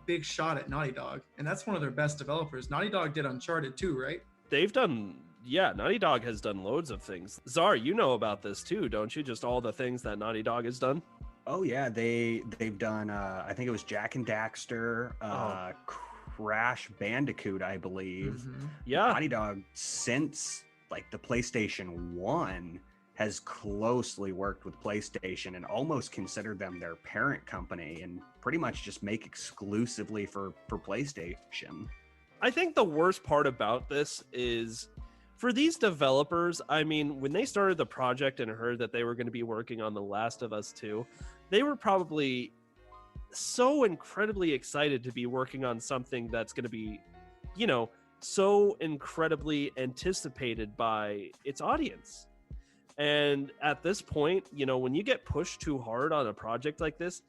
Speaker 2: big shot at Naughty Dog. And that's one of their best developers. Naughty Dog did Uncharted too, right?
Speaker 1: Naughty Dog has done loads of things. Czar, you know about this too, don't you? Just all the things that Naughty Dog has done?
Speaker 3: Oh yeah, they've done. I think it was Jack and Daxter, Crash Bandicoot, I believe.
Speaker 2: Mm-hmm.
Speaker 1: Yeah,
Speaker 3: Naughty Dog since like the PlayStation 1 has closely worked with PlayStation and almost considered them their parent company and pretty much just make exclusively for PlayStation.
Speaker 1: I think the worst part about this is for these developers, I mean, when they started the project and heard that they were going to be working on The Last of Us 2, they were probably so incredibly excited to be working on something that's going to be, so incredibly anticipated by its audience. And at this point, when you get pushed too hard on a project like this,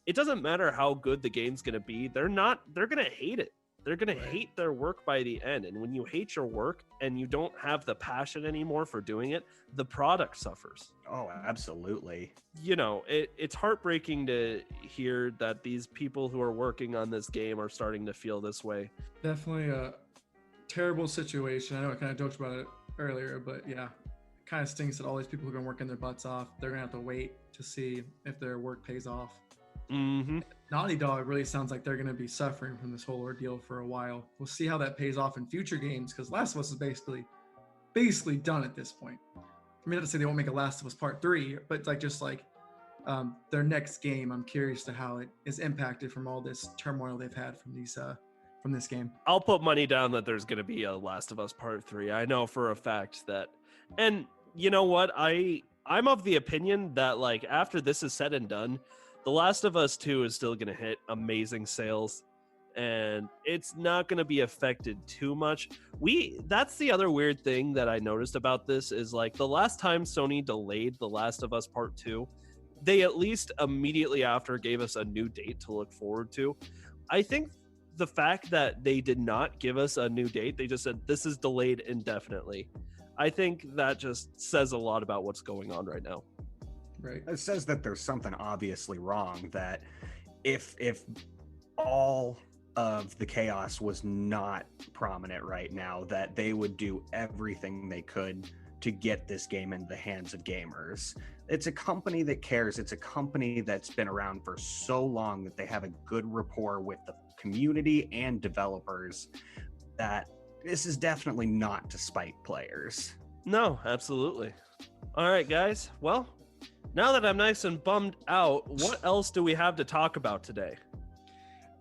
Speaker 1: it doesn't matter how good the game's going to be. They're going to hate it. They're going to hate their work by the end. And when you hate your work and you don't have the passion anymore for doing it, the product suffers.
Speaker 3: Oh, absolutely.
Speaker 1: It's heartbreaking to hear that these people who are working on this game are starting to feel this way.
Speaker 2: Definitely a terrible situation. I know I kind of joked about it earlier, but yeah, it kind of stinks that all these people who've been working their butts off, they're going to have to wait to see if their work pays off.
Speaker 1: Mm-hmm.
Speaker 2: Naughty Dog really sounds like they're going to be suffering from this whole ordeal for a while. We'll see how that pays off in future games because Last of Us is basically done at this point. I mean, not to say they won't make a Last of Us Part 3, but their next game. I'm curious to how it is impacted from all this turmoil they've had from this game.
Speaker 1: I'll put money down that there's going to be a Last of Us Part 3. I know for a fact that. And you know what? I'm of the opinion that like after this is said and done, The Last of Us 2 is still going to hit amazing sales, and it's not going to be affected too much. That's the other weird thing that I noticed about this is like the last time Sony delayed The Last of Us Part 2, they at least immediately after gave us a new date to look forward to. I think the fact that they did not give us a new date, they just said this is delayed indefinitely. I think that just says a lot about what's going on right now.
Speaker 2: Right.
Speaker 3: It says that there's something obviously wrong, that if all of the chaos was not prominent right now, that they would do everything they could to get this game in the hands of gamers. It's a company that cares. It's a company that's been around for so long that they have a good rapport with the community and developers, that this is definitely not to spite players.
Speaker 1: No, absolutely. All right, guys. Well, now that I'm nice and bummed out, what else do we have to talk about today?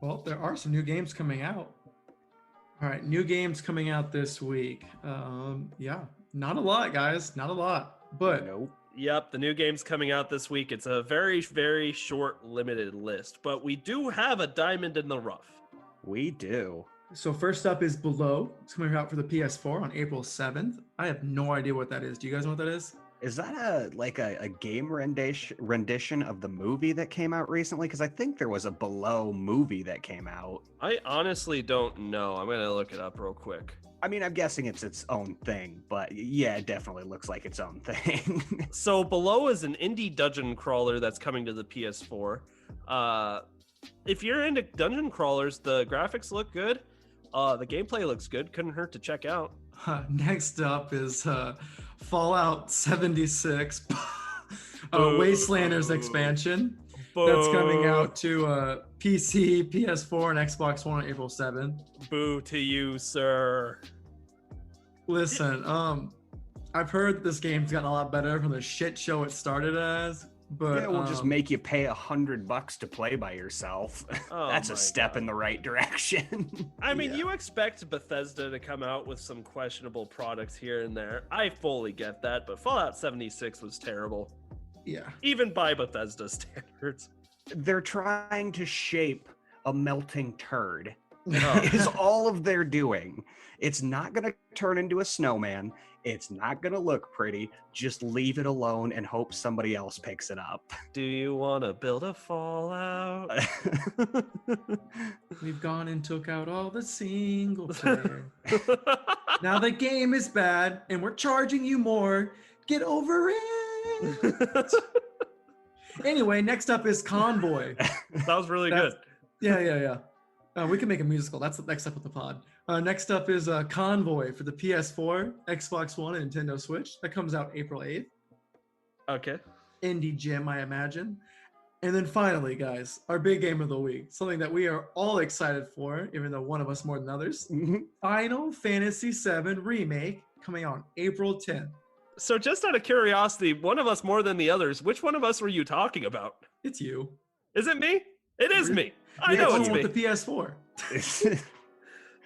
Speaker 2: Well, there are some new games coming out. All right, new games coming out this week. Yeah, not a lot, guys. Not a lot. But
Speaker 3: Nope.
Speaker 1: Yep, the new game's coming out this week. It's a very, very short, limited list, but we do have a diamond in the rough.
Speaker 3: We do.
Speaker 2: so first up is Below. It's coming out for the PS4 on April 7th. I have no idea what that is. Do you guys know what that is?
Speaker 3: Is that a game rendition of the movie that came out recently? Because I think there was a Below movie that came out.
Speaker 1: I honestly don't know. I'm going to look it up real quick.
Speaker 3: I mean, I'm guessing it's its own thing, but yeah, it definitely looks like its own thing.
Speaker 1: So Below is an indie dungeon crawler that's coming to the PS4. If you're into dungeon crawlers, the graphics look good. The gameplay looks good. Couldn't hurt to check out.
Speaker 2: Next up is Fallout 76 Wastelanders expansion. That's coming out to PC, PS4, and Xbox One on April 7th.
Speaker 1: Boo to you, sir.
Speaker 2: Listen, I've heard this game's gotten a lot better from the shit show it started as, but
Speaker 3: Yeah, we'll just make you pay $100 to play by yourself.
Speaker 1: Oh
Speaker 3: That's
Speaker 1: my
Speaker 3: a step
Speaker 1: God.
Speaker 3: in the right direction.
Speaker 1: I mean,
Speaker 2: Yeah.
Speaker 1: you expect Bethesda to come out with some questionable products here and there. I fully get that, but Fallout 76 was terrible,
Speaker 2: yeah.
Speaker 1: even by Bethesda standards.
Speaker 3: They're trying to shape a melting turd.
Speaker 1: Oh.
Speaker 3: Is all of they're doing. It's not going to turn into a snowman. It's not going to look pretty. Just leave it alone and hope somebody else picks it up.
Speaker 1: Do you want to build a Fallout?
Speaker 2: We've gone and took out all the single player. Now the game is bad and we're charging you more. Get over it. Anyway, next up is Convoy.
Speaker 1: That was really
Speaker 2: That's-
Speaker 1: good.
Speaker 2: Yeah. We can make a musical. That's the next up with the pod. Next up is Convoy for the PS4, Xbox One, and Nintendo Switch. That comes out April 8th.
Speaker 1: Okay.
Speaker 2: Indie gem, I imagine. And then finally, guys, our big game of the week, something that we are all excited for, even though one of us more than others. Final Fantasy VII Remake coming out on April 10th.
Speaker 1: So just out of curiosity, one of us more than the others, which one of us were you talking about?
Speaker 2: It's you.
Speaker 1: Is it me? It is me. I
Speaker 2: You're
Speaker 1: know
Speaker 2: the
Speaker 1: it's
Speaker 2: one
Speaker 1: me.
Speaker 2: with the PS4.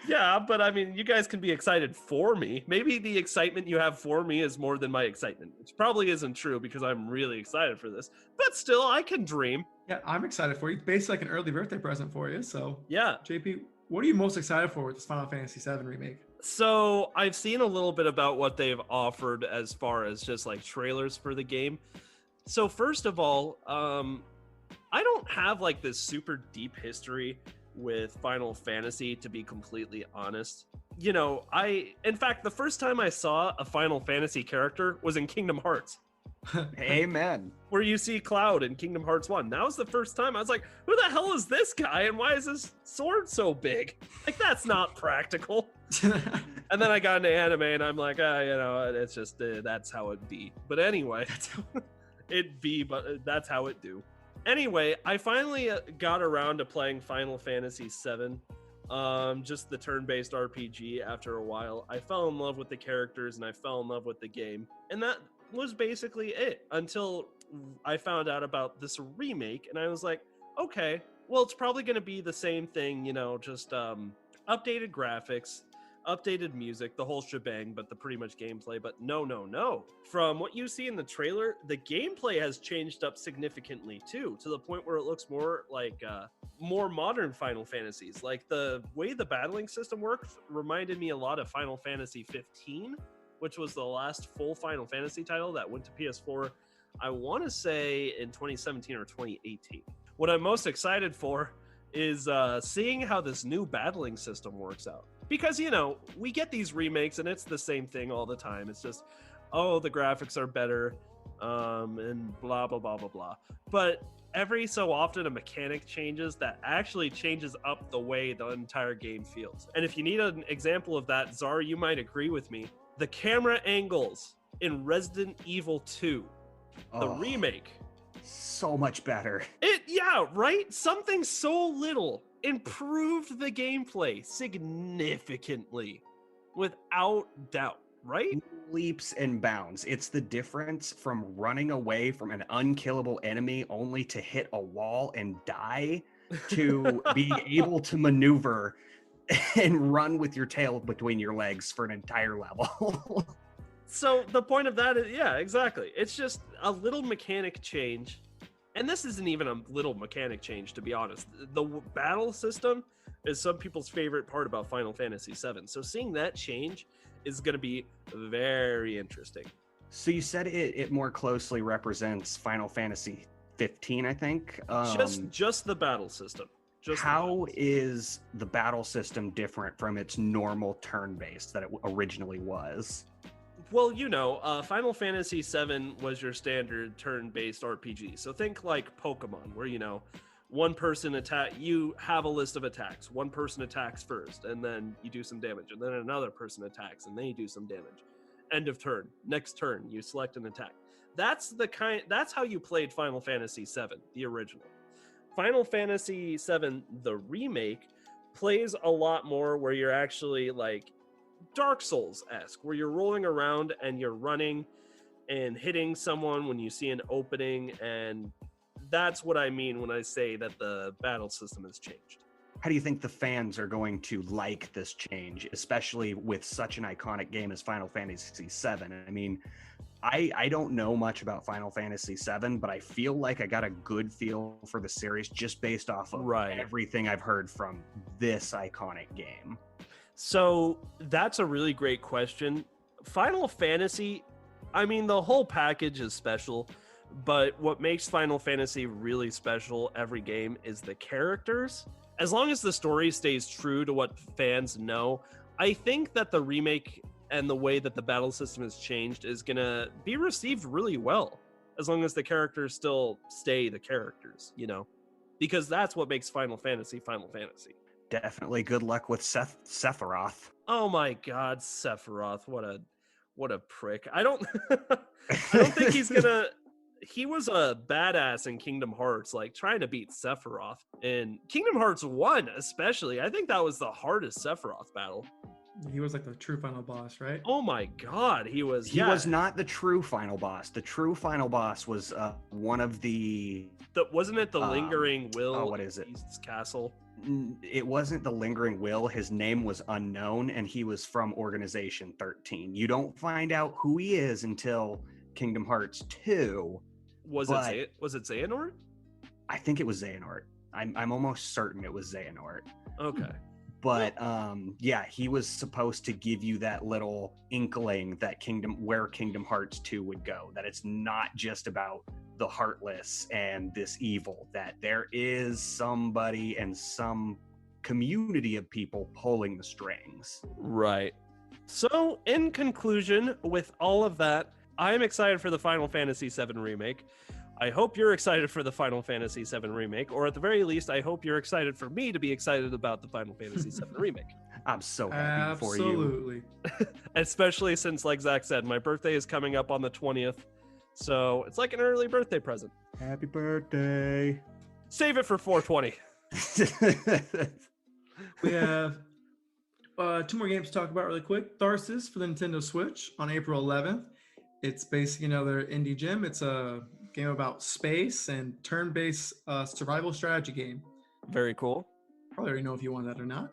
Speaker 1: Yeah, but I mean, you guys can be excited for me. Maybe the excitement you have for me is more than my excitement, which probably isn't true because I'm really excited for this. But still, I can dream.
Speaker 2: Yeah, I'm excited for you. Basically like an early birthday present for you. So,
Speaker 1: Yeah.
Speaker 2: JP, what are you most excited for with this Final Fantasy VII Remake?
Speaker 1: So I've seen a little bit about what they've offered as far as just like trailers for the game. So first of all, I don't have like this super deep history with Final Fantasy, to be completely honest. You know, in fact, the first time I saw a Final Fantasy character was in Kingdom Hearts,
Speaker 3: Amen.
Speaker 1: where you see Cloud in Kingdom Hearts 1. That was the first time I was like, who the hell is this guy and why is his sword so big? Like, that's not practical. And then I got into anime and I'm like, it's just, that's how it be. But anyway, but that's how it do. Anyway, I finally got around to playing Final Fantasy VII, just the turn-based RPG after a while. I fell in love with the characters and I fell in love with the game. And was basically it until I found out about this remake, and I was like, okay, well, it's probably going to be the same thing, just updated graphics, updated music, the whole shebang, but the pretty much gameplay. But no. From what you see in the trailer, the gameplay has changed up significantly too, to the point where it looks more like more modern Final Fantasies. Like the way the battling system works reminded me a lot of Final Fantasy 15, which was the last full Final Fantasy title that went to PS4, I want to say in 2017 or 2018. What I'm most excited for is seeing how this new battling system works out. Because, we get these remakes and it's the same thing all the time. It's just, oh, the graphics are better, and blah, blah, blah, blah, blah. But every so often a mechanic changes that actually changes up the way the entire game feels. And if you need an example of that, Zara, you might agree with me. The camera angles in Resident Evil 2, the remake.
Speaker 3: So much better.
Speaker 1: Yeah, right? Something so little improved the gameplay significantly, without doubt, right?
Speaker 3: Leaps and bounds. It's the difference from running away from an unkillable enemy only to hit a wall and die to be able to maneuver and run with your tail between your legs for an entire level.
Speaker 1: So the point of that is, yeah, exactly. It's just a little mechanic change. And this isn't even a little mechanic change, to be honest. The battle system is some people's favorite part about Final Fantasy VII. So seeing that change is going to be very interesting.
Speaker 3: So you said it more closely represents Final Fantasy 15, I think.
Speaker 1: Just the battle system.
Speaker 3: How is the battle system different from its normal turn-based that it originally was?
Speaker 1: Well, Final Fantasy VII was your standard turn-based RPG. So think like Pokemon, where, one person you have a list of attacks. One person attacks first, and then you do some damage. And then another person attacks, and then you do some damage. End of turn. Next turn, you select an attack. That's how you played Final Fantasy VII, the original. Final Fantasy VII, the remake, plays a lot more where you're actually like Dark Souls-esque, where you're rolling around and you're running and hitting someone when you see an opening, and that's what I mean when I say that the battle system has changed.
Speaker 3: How do you think the fans are going to like this change, especially with such an iconic game as Final Fantasy VII? I mean, I don't know much about Final Fantasy VII, but I feel like I got a good feel for the series just based off of everything I've heard from this iconic game.
Speaker 1: So that's a really great question. Final Fantasy, I mean, the whole package is special, but what makes Final Fantasy really special every game is the characters. As long as the story stays true to what fans know, I think that the remake and the way that the battle system has changed is going to be received really well, as long as the characters still stay the characters, because that's what makes Final Fantasy Final Fantasy.
Speaker 3: Definitely good luck with Sephiroth.
Speaker 1: Oh my God, Sephiroth! What a prick! I don't think he's gonna. He was a badass in Kingdom Hearts, like trying to beat Sephiroth in Kingdom Hearts 1, especially. I think that was the hardest Sephiroth battle.
Speaker 2: He was like the true final boss, right?
Speaker 1: Oh my God, he was.
Speaker 3: He was not the true final boss. The true final boss was one of the.
Speaker 1: Wasn't it the Lingering Will?
Speaker 3: Oh, what is it?
Speaker 1: Beast's Castle.
Speaker 3: It wasn't the Lingering Will. His name was unknown, and he was from Organization 13. You don't find out who he is until Kingdom Hearts 2.
Speaker 1: Was it Xehanort?
Speaker 3: I think it was Xehanort. I'm almost certain it was Xehanort.
Speaker 1: Okay.
Speaker 3: But yeah, he was supposed to give you that little inkling that where Kingdom Hearts 2 would go, that it's not just about the Heartless and this evil, that there is somebody and some community of people pulling the strings.
Speaker 1: Right. So, in conclusion, with all of that, I'm excited for the Final Fantasy VII Remake. I hope you're excited for the Final Fantasy VII Remake, or at the very least, I hope you're excited for me to be excited about the Final Fantasy VII Remake.
Speaker 3: I'm so happy for you.
Speaker 2: Absolutely.
Speaker 1: Especially since, like Zach said, my birthday is coming up on the 20th, so it's like an early birthday present.
Speaker 3: Happy birthday.
Speaker 1: Save it for 420.
Speaker 2: We have 2 more games to talk about really quick. Tharsis for the Nintendo Switch on April 11th. It's basically another indie gem. It's a game about space and turn-based survival strategy game.
Speaker 1: Very cool.
Speaker 2: Probably already know if you want that or not.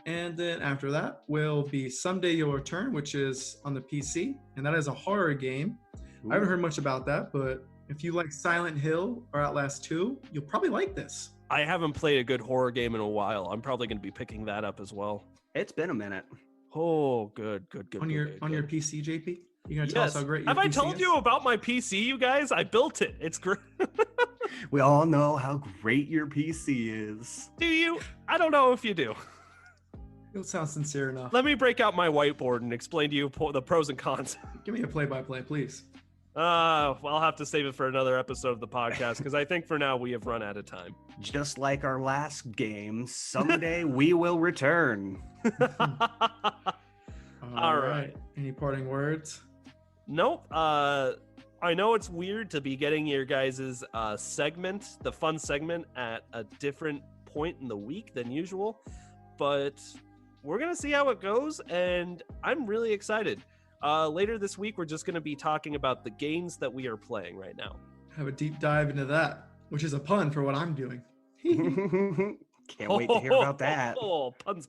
Speaker 2: And then after that will be Someday You'll Return, which is on the PC, and that is a horror game.
Speaker 3: Ooh.
Speaker 2: I haven't heard much about that, but if you like Silent Hill or Outlast 2, you'll probably like this.
Speaker 1: I haven't played a good horror game in a while. I'm probably going to be picking that up as well.
Speaker 3: It's been a minute.
Speaker 1: Oh, good.
Speaker 2: On your PC, JP? You gonna tell us how great your
Speaker 1: Have I
Speaker 2: PC
Speaker 1: told
Speaker 2: is?
Speaker 1: you about my PC, you guys? I built it. It's great.
Speaker 3: We all know how great your PC is.
Speaker 1: Do you? I don't know if you do.
Speaker 2: You don't sound sincere enough.
Speaker 1: Let me break out my whiteboard and explain to you the pros and cons.
Speaker 2: Give me a play-by-play, please.
Speaker 1: I'll have to save it for another episode of the podcast because I think for now we have run out of time.
Speaker 3: Just like our last game, someday we will return.
Speaker 2: All right. Any parting words?
Speaker 1: Nope. I know it's weird to be getting your guys' segment, the fun segment, at a different point in the week than usual, but we're going to see how it goes, and I'm really excited. Later this week, we're just going to be talking about the games that we are playing right now.
Speaker 2: Have a deep dive into that, which is a pun for what I'm doing.
Speaker 3: Can't wait to hear about that.
Speaker 1: Oh, puns.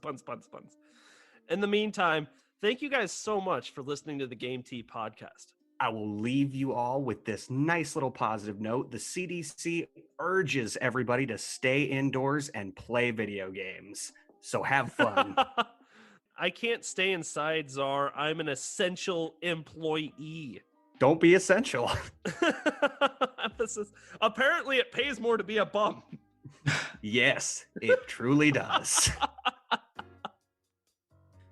Speaker 1: In the meantime, thank you guys so much for listening to the Game Tea podcast.
Speaker 3: I will leave you all with this nice little positive note. The CDC urges everybody to stay indoors and play video games. So have fun.
Speaker 1: I can't stay inside, Czar. I'm an essential employee.
Speaker 3: Don't be essential.
Speaker 1: Emphasis. Apparently, it pays more to be a bum.
Speaker 3: Yes, it truly does.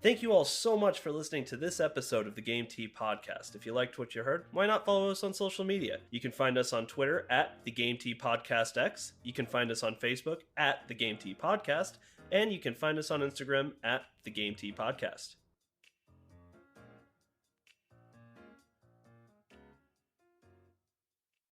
Speaker 1: Thank you all so much for listening to this episode of the Game Tea podcast. If you liked what you heard, why not follow us on social media? You can find us on Twitter at the Game Tea Podcast X. You can find us on Facebook at the Game Tea Podcast, and you can find us on Instagram at the Game Tea Podcast.